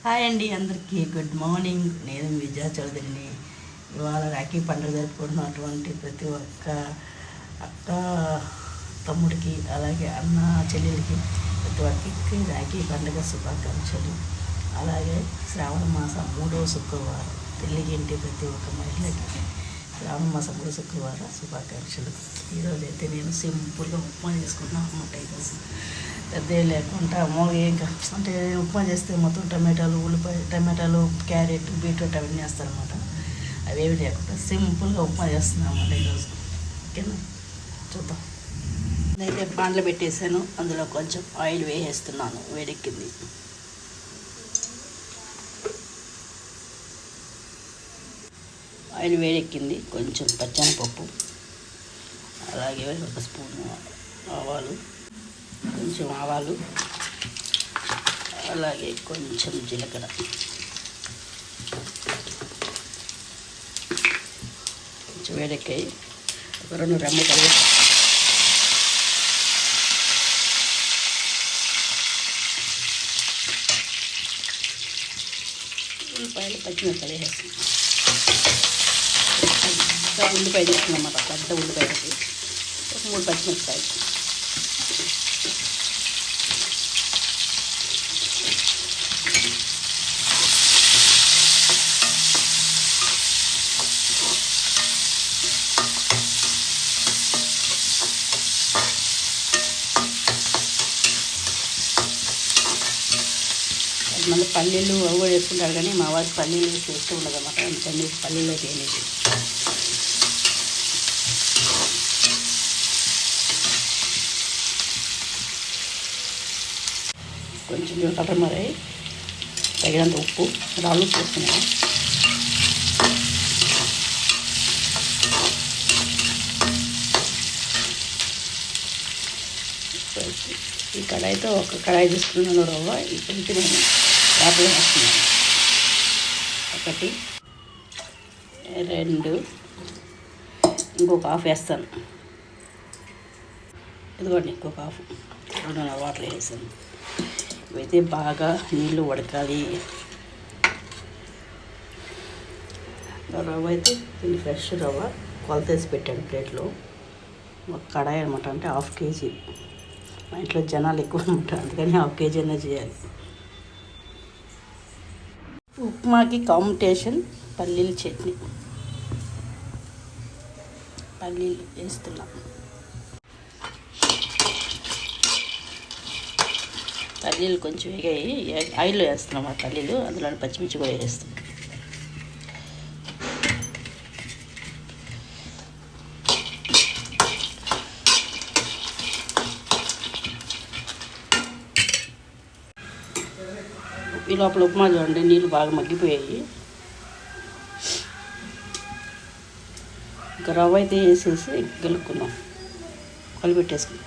Hi అండి, అందరికీ good morning. నేను విజయ చౌదరిని. ఇవాళ రాఖీ పండుగ జరుపుకుంటున్నటువంటి ప్రతి ఒక్క అక్క తమ్ముడికి, అలాగే అన్న చెల్లెలకి, ప్రతి ఒక్కరికి రాఖీ పండుగ శుభాకాంక్షలు. అలాగే శ్రావణ మాసం 3వ శుక్రవారం పెళ్ళిగింటి ప్రతి ఒక్క మహిళకి శ్రావణ మాసం 3వ శుక్రవారం శుభాకాంక్షలు. ఈరోజైతే నేను సింపుల్గా ఉప్మా చేసుకుంటున్నాను అన్నమాట. ఈరోజు పెద్ద లేకుండా ఇంకా అంటే ఉప్మా చేస్తే మొత్తం టమాటాలు క్యారెట్ బీట్రూట్ అవన్నీ వేస్తారనమాట. అవేవి లేకుండా సింపుల్గా ఉప్మా చేస్తున్నాను అన్నమాట ఈరోజు. ఓకేనా, చూద్దాం. నేనైతే బాండ్లు పెట్టేసాను, అందులో కొంచెం ఆయిల్ వేసేస్తున్నాను. వేడెక్కింది. ఆయిల్ వేడెక్కింది. కొంచెం పచ్చనిపప్పు, అలాగే ఒక స్పూన్ ఆవాలు, కొంచెం ఆవాలు, అలాగే కొంచెం జీలకర్ర, కొంచెం వేడెక్కాయి. ఒక 2 రెమ్మలు కలిపి ఉల్లిపాయలు పచ్చిమిరపకాయలు వేసేస్తాం. ఉల్లిపాయ తీసుకున్నమాట, పెద్ద ఉల్లిపాయలకి ఒక 3 పచ్చిమిరపకాయలు. మళ్ళీ పల్లీలు అవి కూడా వేసుకుంటారు, కానీ మా వారికి పల్లీలు వేసి ఇష్టం ఉండదు అన్నమాట. అందుకని పల్లీలు వేయలేదు. కొంచెం జీలకర్ర మరి తగినంత ఉప్పు, రాళ్ళు ఉప్పు వేసుకున్నాను. ఈ కడాయితో ఒక కడాయి తీసుకున్నాను రవ్వ. ఈ కొంచెం నేను యాప్లో వేస్తున్నాను. 1 2 ఇంకొక హాఫ్ వేస్తాను. ఇదిగోండి, ఇంకొక హాఫ్ 2 వాటర్ వేసాను. ఇవైతే బాగా నీళ్ళు ఉడకాలి. రవ్వ అయితే ఇది ఫ్రెష్ రవ్వ కొలత వేసి పెట్టాను ప్లేట్లో. ఒక కడాయి అనమాట, అంటే 1/2 కేజీ. మా ఇంట్లో జనాలు ఎక్కువ అనమాట, అందుకని 1/2 కేజీ అయినా చేయాలి. ఉప్మాకి కాంబినేషన్ పల్లీల చట్నీ. పల్లీలు వేస్తున్నాం. పల్లీలు కొంచెం వేగాయి, ఆయిల్లో వేస్తున్నాం ఆ పల్లీలు. అందులో పచ్చిమిర్చి కూడా వేస్తాం. ఈ లోపల ఉప్మా చూడండి, నీళ్ళు బాగా మగ్గిపోయాయి. ఇంకా రవ్వ అయితే వేసేసి గెలుక్కున్నాం, కలిపెట్టేసుకున్నాం.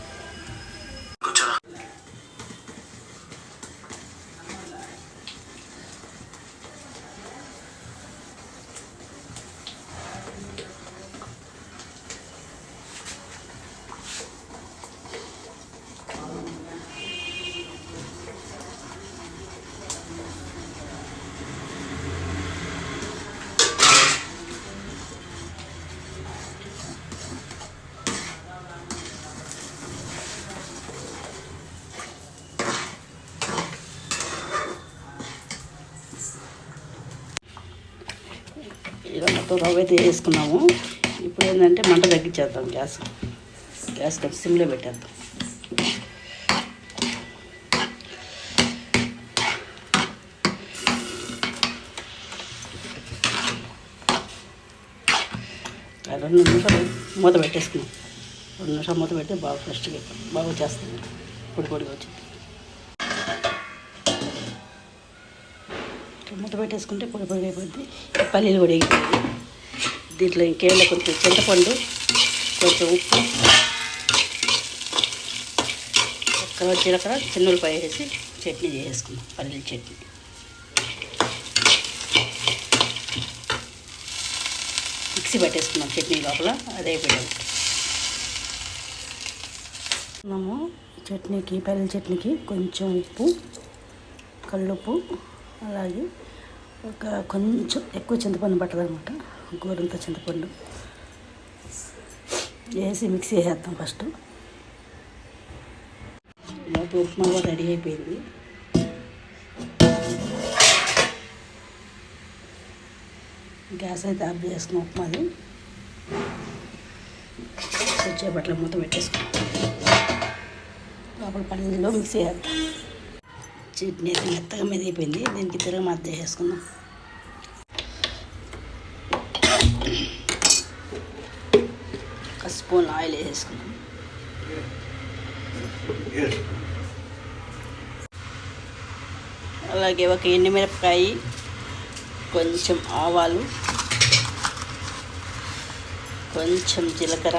ఇలా మొత్తం రవ్వ అయితే వేసుకున్నాము. ఇప్పుడు ఏంటంటే మంట తగ్గించేద్దాం. గ్యాస్ కొంచెం సిమ్లో పెట్టేద్దాం. ఒక 2 నిమిషాలు మూత పెట్టేసుకున్నాం. 2 నిమిషాలు మూత పెడితే బాగా ఫ్రెష్గా బాగా వచ్చేస్తుంది, పొడిగా వచ్చింది. మూత పెట్టేసుకుంటే పొడి అయిపోద్ది. పల్లీలు కూడా వేగిపోయి దీంట్లో ఇంకేమైనా కొంచెం చింతపండు, కొంచెం ఉప్పు, ఒక్క జీలకర్ర, చిన్న ఉల్లిపాయ వేసి చట్నీ చేసుకున్నాం. పల్లీల చట్నీ. మిక్సీ పట్టేసుకున్నాం చట్నీ లోపల. అదే అయిపోయాం. మనము చట్నీకి, పల్లీల చట్నీకి కొంచెం ఉప్పు, కల్లుప్పు, అలాగే కొంచెం ఎక్కువ చింతపండు పట్టదనమాట, గోరంత చింతపండు వేసి మిక్సీ చేసేద్దాం ఫస్ట్. లోపు ఉప్మా కూడా రెడీ అయిపోయింది. గ్యాస్ అయితే ఆఫ్ చేసుకున్నాం. ఉప్మాది వచ్చేపట్ల మూత పెట్టేసుకున్నాం. లోపల పల్లీలో మిక్సీ చేద్దాం. చట్నీ అయితే మెత్తగా మీద అయిపోయింది. దీనికి తిరగమాత చేసేసుకుందాం. ఒక స్పూన్ ఆయిల్ వేసేసుకున్నాం. అలాగే ఒక ఎండుమిరపకాయ, కొంచెం ఆవాలు, కొంచెం జీలకర్ర,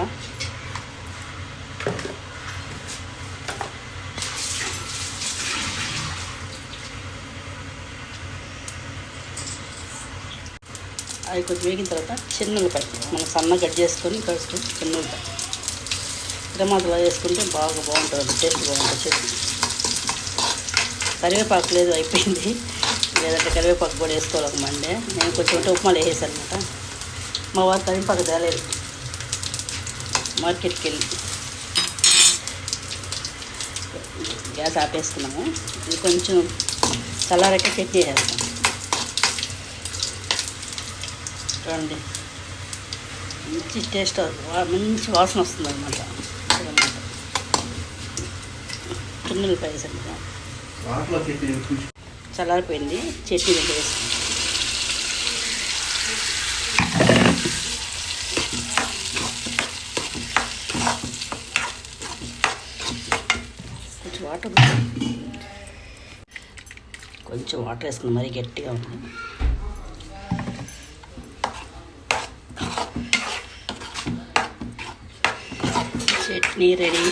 అవి కొంచెం వేగిన తర్వాత చిన్న ఉల్లిపాయ మనం సన్నగా కట్ చేసుకొని ఫస్ట్ చిన్న ఉల్లిపాయ తిరమాతలా వేసుకుంటే బాగా బాగుంటుంది, టేస్ట్ బాగుంటుంది చట్నీ. కరివేపాకు లేదు, అయిపోయింది. లేదంటే కరివేపాకు కూడా వేసుకోవాలి ఒక మండే. నేను కొంచెం ఉప్మాలు వేసేసాను అనమాట. మా వారు కరివేపాకు తేలేదు, మార్కెట్కి వెళ్ళి. గ్యాస్ ఆపేసుకున్నాము. ఇది కొంచెం చల్లారక చట్నీ వేస్తాం. చూడండి, మంచి టేస్ట్, మంచి వాసన వస్తుంది అనమాట. చిన్న ఉల్లిపాయ వేసాను. చల్లారిపోయింది. చట్నీ దగ్గర వేసుకుంటాం. కొంచెం వాటర్ వేసుకున్నాం, మరీ గట్టిగా ఉంది. చట్నీ రెడీ.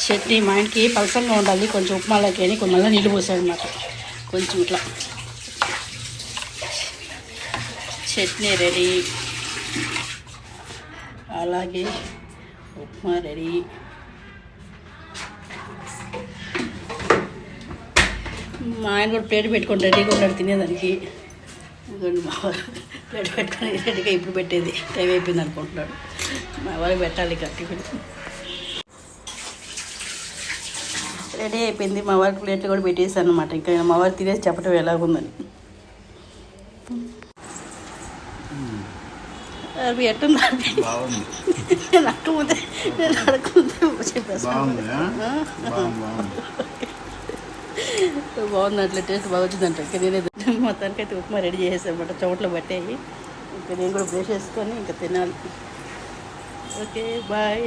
చట్నీ మా ఇంటికి పలసంగా ఉండాలి, కొంచెం ఉప్మాలకి అని కొంచెం మళ్ళీ నీళ్ళు పోసాడు అనమాట. కొంచెం ఇట్లా చట్నీ రెడీ. అలాగే ఉప్మా రెడీ. మా ఆయన కూడా ప్లేట్ పెట్టుకొని రెడీగా ఉన్నాడు తినేదానికి. మా వారు ప్లేట్ పెట్టుకొని రెడీగా ఇప్పుడు పెట్టేది టైం అయిపోయింది అనుకుంటున్నాడు. మా వారికి పెట్టాలి కట్టి రెడీ అయిపోయింది. మా వారికి ప్లేట్లు కూడా పెట్టేసాను అనమాట. ఇంకా మా వారు తినేసి చెప్పడం ఎలాగుందని. అవి ఎట్టుందా నేను అక్కముందే నేను అడగముందే చెప్పేస్తాను. బాగుంది, అట్లా టేస్ట్ బాగా వచ్చిందంట. ఇంకా నేనేది మొత్తానికి అయితే ఉప్మా రెడీ చేసేసాను అనమాట. చోట్లో పట్టేవి. ఇంకా నేను కూడా బ్రష్ చేసుకొని ఇంకా తినాలి. Okay, bye.